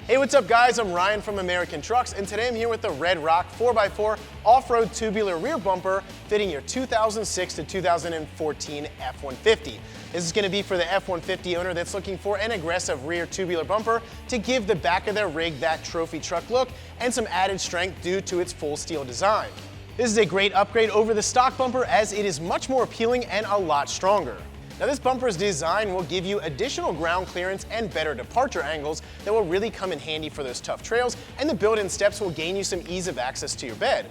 Hey, what's up guys? I'm Ryan from American Trucks, and today I'm here with the RedRock 4x4 off-road tubular rear bumper fitting your 2006 to 2014 F150. This is going to be for the F150 owner that's looking for an aggressive rear tubular bumper to give the back of their rig that trophy truck look and some added strength due to its full steel design. This is a great upgrade over the stock bumper as it is much more appealing and a lot stronger. Now this bumper's design will give you additional ground clearance and better departure angles that will really come in handy for those tough trails, and the built-in steps will gain you some ease of access to your bed.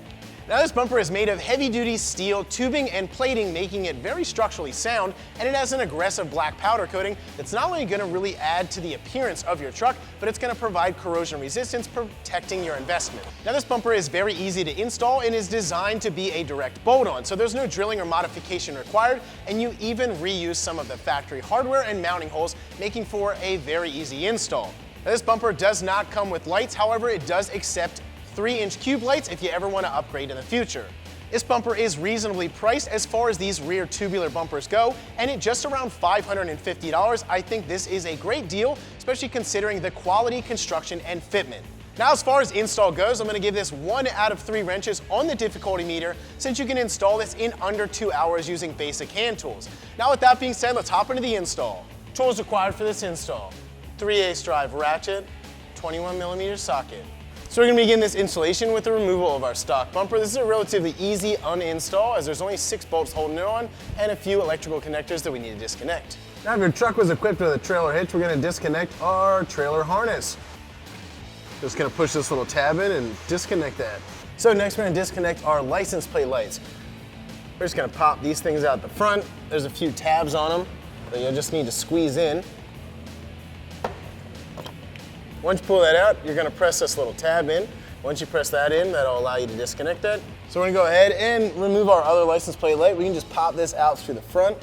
Now this bumper is made of heavy-duty steel tubing and plating, making it very structurally sound, and it has an aggressive black powder coating that's not only going to really add to the appearance of your truck, but it's going to provide corrosion resistance, protecting your investment. Now this bumper is very easy to install and is designed to be a direct bolt-on, so there's no drilling or modification required, and you even reuse some of the factory hardware and mounting holes, making for a very easy install. Now this bumper does not come with lights, however it does accept 3-inch cube lights if you ever want to upgrade in the future. This bumper is reasonably priced as far as these rear tubular bumpers go, and at just around $550, I think this is a great deal, especially considering the quality, construction, and fitment. Now as far as install goes, I'm going to give this 1 out of 3 wrenches on the difficulty meter, since you can install this in under 2 hours using basic hand tools. Now with that being said, let's hop into the install. Tools required for this install: 3/8 drive ratchet, 21mm socket. So we're going to begin this installation with the removal of our stock bumper. This is a relatively easy uninstall as there's only 6 bolts holding it on and a few electrical connectors that we need to disconnect. Now if your truck was equipped with a trailer hitch, we're going to disconnect our trailer harness. Just going to push this little tab in and disconnect that. So next we're going to disconnect our license plate lights. We're just going to pop these things out the front. There's a few tabs on them that you'll just need to squeeze in. Once you pull that out, you're going to press this little tab in. Once you press that in, that'll allow you to disconnect that. So we're going to go ahead and remove our other license plate light. We can just pop this out through the front.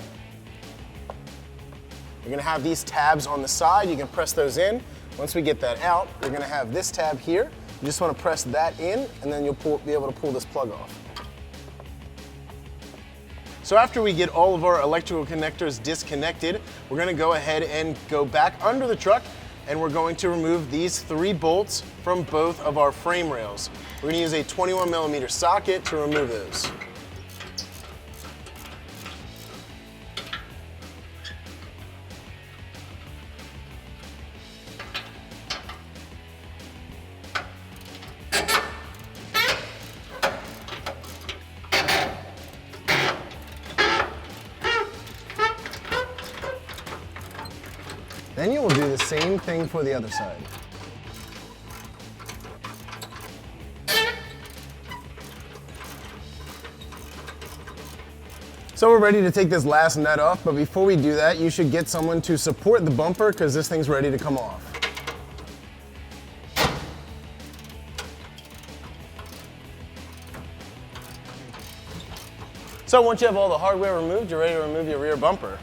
You're going to have these tabs on the side. You can press those in. Once we get that out, you're going to have this tab here. You just want to press that in, and then you'll be able to pull this plug off. So after we get all of our electrical connectors disconnected, we're going to go ahead and go back under the truck, and we're going to remove these 3 bolts from both of our frame rails. We're going to use a 21mm socket to remove those. Then you will do the same thing for the other side. So we're ready to take this last nut off, but before we do that, you should get someone to support the bumper because this thing's ready to come off. So once you have all the hardware removed, you're ready to remove your rear bumper.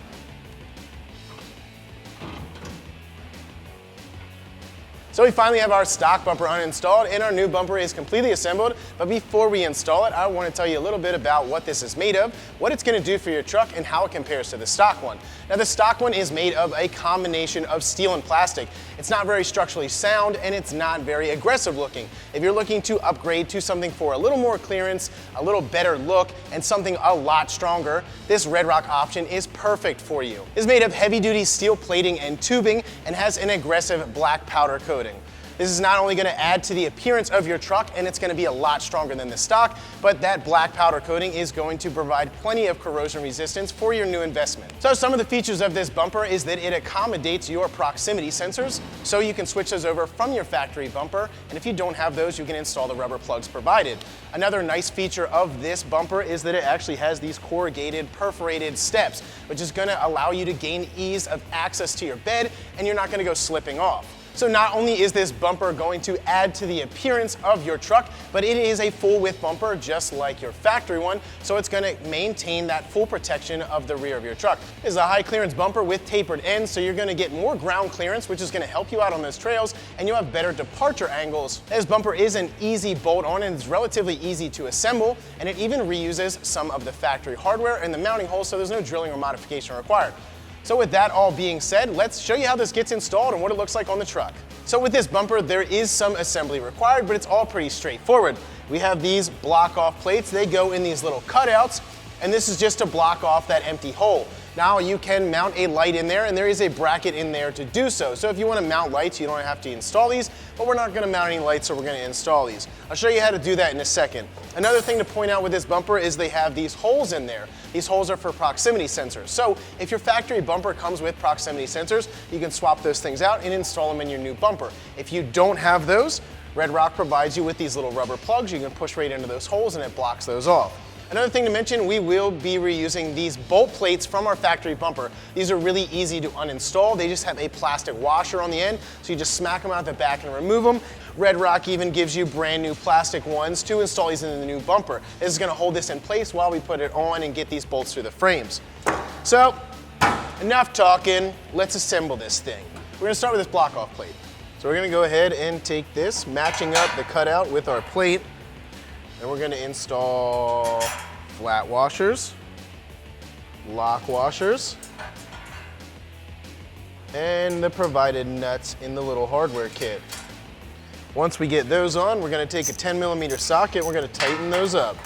So we finally have our stock bumper uninstalled and our new bumper is completely assembled, but before we install it, I want to tell you a little bit about what this is made of, what it's going to do for your truck, and how it compares to the stock one. Now the stock one is made of a combination of steel and plastic. It's not very structurally sound and it's not very aggressive looking. If you're looking to upgrade to something for a little more clearance, a little better look, and something a lot stronger, this RedRock option is perfect for you. It's made of heavy-duty steel plating and tubing and has an aggressive black powder coating. This is not only going to add to the appearance of your truck, and it's going to be a lot stronger than the stock, but that black powder coating is going to provide plenty of corrosion resistance for your new investment. So some of the features of this bumper is that it accommodates your proximity sensors, so you can switch those over from your factory bumper, and if you don't have those, you can install the rubber plugs provided. Another nice feature of this bumper is that it actually has these corrugated, perforated steps, which is going to allow you to gain ease of access to your bed, and you're not going to go slipping off. So not only is this bumper going to add to the appearance of your truck, but it is a full width bumper just like your factory one, so it's going to maintain that full protection of the rear of your truck. This is a high clearance bumper with tapered ends, so you're going to get more ground clearance, which is going to help you out on those trails, and you'll have better departure angles. This bumper is an easy bolt on and it's relatively easy to assemble, and it even reuses some of the factory hardware and the mounting holes, so there's no drilling or modification required. So with that all being said, let's show you how this gets installed and what it looks like on the truck. So with this bumper, there is some assembly required, but it's all pretty straightforward. We have these block off plates. They go in these little cutouts, and this is just to block off that empty hole. Now you can mount a light in there, and there is a bracket in there to do so. So if you want to mount lights, you don't have to install these, but we're not going to mount any lights, so we're going to install these. I'll show you how to do that in a second. Another thing to point out with this bumper is they have these holes in there. These holes are for proximity sensors. So if your factory bumper comes with proximity sensors, you can swap those things out and install them in your new bumper. If you don't have those, RedRock provides you with these little rubber plugs. You can push right into those holes and it blocks those off. Another thing to mention, we will be reusing these bolt plates from our factory bumper. These are really easy to uninstall. They just have a plastic washer on the end, so you just smack them out the back and remove them. RedRock even gives you brand new plastic ones to install these in the new bumper. This is gonna hold this in place while we put it on and get these bolts through the frames. So, enough talking, let's assemble this thing. We're gonna start with this block off plate. So we're gonna go ahead and take this, matching up the cutout with our plate, and we're gonna install flat washers, lock washers, and the provided nuts in the little hardware kit. Once we get those on, we're gonna take a 10mm socket, we're gonna tighten those up.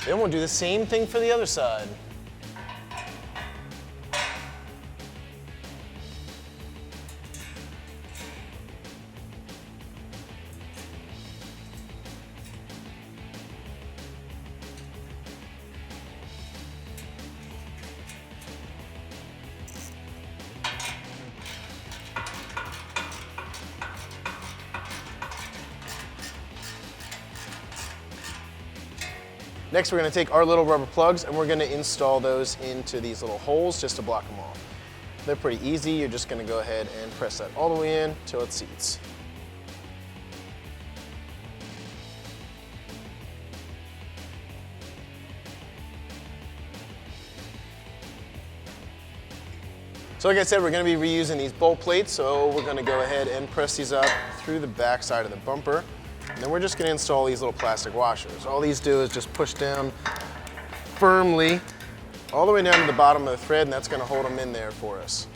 Then we'll do the same thing for the other side. Next, we're going to take our little rubber plugs and we're going to install those into these little holes just to block them off. They're pretty easy. You're just going to go ahead and press that all the way in till it seats. So like I said, we're going to be reusing these bolt plates, so we're going to go ahead and press these up through the back side of the bumper. And then we're just going to install these little plastic washers. All these do is just push down firmly all the way down to the bottom of the thread, and that's going to hold them in there for us.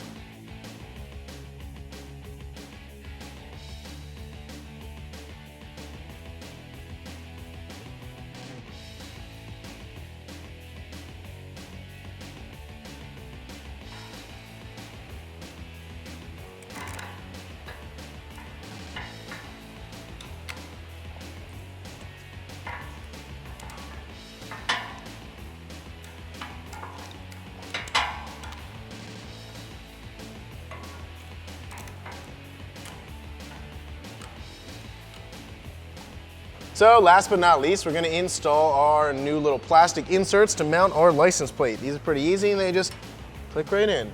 So last but not least, we're going to install our new little plastic inserts to mount our license plate. These are pretty easy and they just click right in.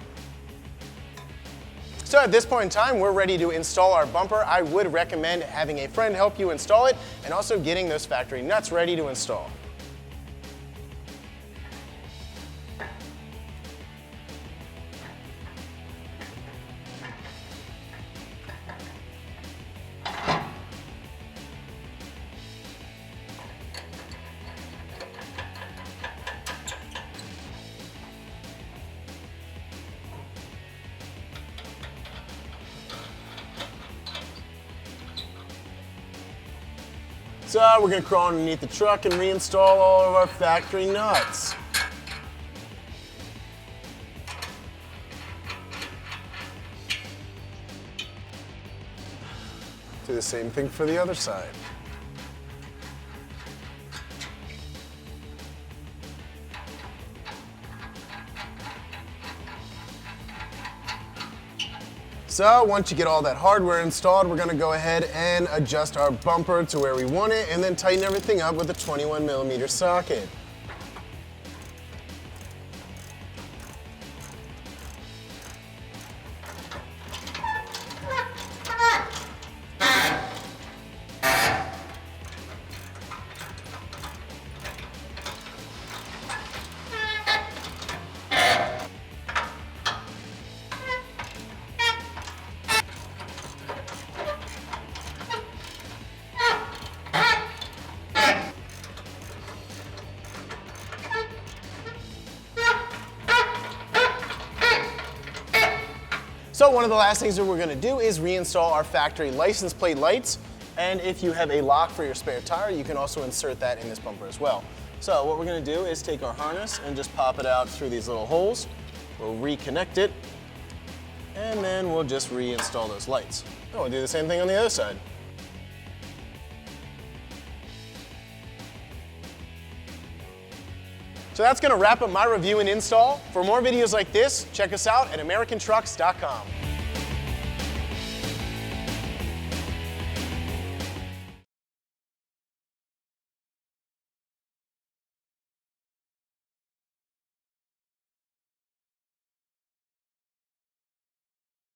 So at this point in time, we're ready to install our bumper. I would recommend having a friend help you install it and also getting those factory nuts ready to install. So we're going to crawl underneath the truck and reinstall all of our factory nuts. Do the same thing for the other side. So once you get all that hardware installed, we're going to go ahead and adjust our bumper to where we want it and then tighten everything up with a 21mm socket. one of the last things that we're gonna do is reinstall our factory license plate lights. And if you have a lock for your spare tire, you can also insert that in this bumper as well. So what we're gonna do is take our harness and just pop it out through these little holes. We'll reconnect it, and then we'll just reinstall those lights. And we'll do the same thing on the other side. So that's gonna wrap up my review and install. For more videos like this, check us out at AmericanTrucks.com.